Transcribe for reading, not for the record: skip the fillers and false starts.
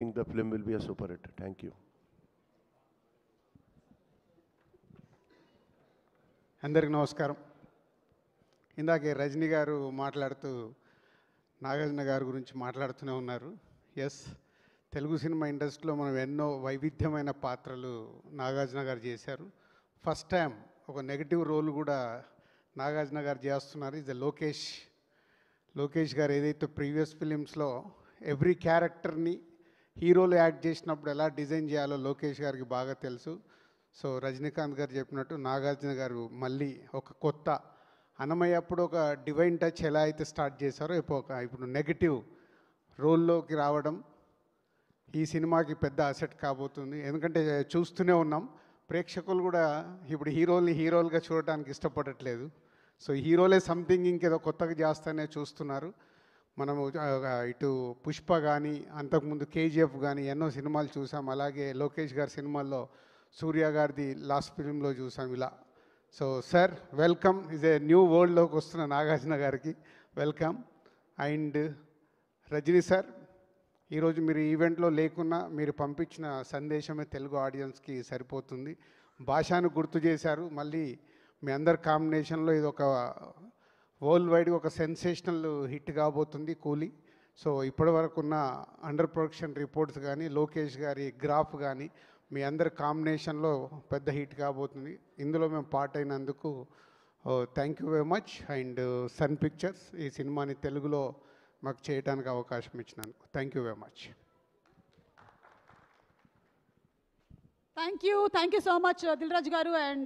think the film will be a super hit. Thank you. అందరికి నమస్కారం. ఇందాకే రజనీ గారు మాట్లాడుతూ నాగార్జున గారి గురించి మాట్లాడుతూనే ఉన్నారు. ఎస్, తెలుగు సినిమా ఇండస్ట్రీలో మనం ఎన్నో వైవిధ్యమైన పాత్రలు నాగార్జున గారు చేశారు. ఫస్ట్ టైం ఒక నెగిటివ్ రోల్ కూడా నాగార్జున గారు చేస్తున్నారు. ఇది లోకేష్ గారు ఏదైతే ప్రీవియస్ ఫిలిమ్స్లో ఎవ్రీ క్యారెక్టర్ని హీరోలు యాక్ట్ చేసినప్పుడు ఎలా డిజైన్ చేయాలో లోకేష్ గారికి బాగా తెలుసు. సో రజనీకాంత్ గారు చెప్పినట్టు నాగార్జున గారు మళ్ళీ ఒక కొత్త అన్నమయ్య అప్పుడు ఒక డివైన్ టచ్ ఎలా అయితే స్టార్ట్ చేశారో ఇప్పుడు నెగటివ్ రోల్లోకి రావడం ఈ సినిమాకి పెద్ద అసెట్ కాబోతుంది. ఎందుకంటే చూస్తూనే ఉన్నాం, ప్రేక్షకులు కూడా ఇప్పుడు హీరోలుగా చూడటానికి ఇష్టపడట్లేదు. సో హీరోలే సంథింగ్ ఇంకేదో కొత్తగా చేస్తానే చూస్తున్నారు. మనము ఇటు పుష్ప కానీ అంతకుముందు కేజీఎఫ్ కానీ ఎన్నో సినిమాలు చూసాం. అలాగే లోకేష్ గారి సినిమాల్లో సూర్య గారిది లాస్ట్ ఫిలింలో చూసాం ఇలా. So sir welcome, is a new వరల్డ్లోకి వస్తున్న నాగార్జున గారికి వెల్కమ్. అండ్ రజనీ సార్, ఈరోజు మీరు ఈవెంట్లో లేకున్నా మీరు పంపించిన సందేశమే తెలుగు ఆడియన్స్కి సరిపోతుంది. భాషను గుర్తు చేశారు. మళ్ళీ మీ అందరి కాంబినేషన్లో ఇది ఒక వరల్డ్ వైడ్గా ఒక సెన్సేషనల్ హిట్ కాబోతుంది కూలీ. సో ఇప్పటి వరకు ఉన్న అండర్ ప్రొడక్షన్ రిపోర్ట్స్ కానీ లోకేష్ గారి గ్రాఫ్ కానీ మీ అందరి కాంబినేషన్లో పెద్ద హిట్ కాబోతుంది. ఇందులో మేము పార్ట్ అయినందుకు thank you very much. And Sun Pictures ఈ సినిమాని తెలుగులో మాకు చేయడానికి అవకాశం ఇచ్చినందుకు thank you very much. Thank you so much Dil Raju గారు. అండ్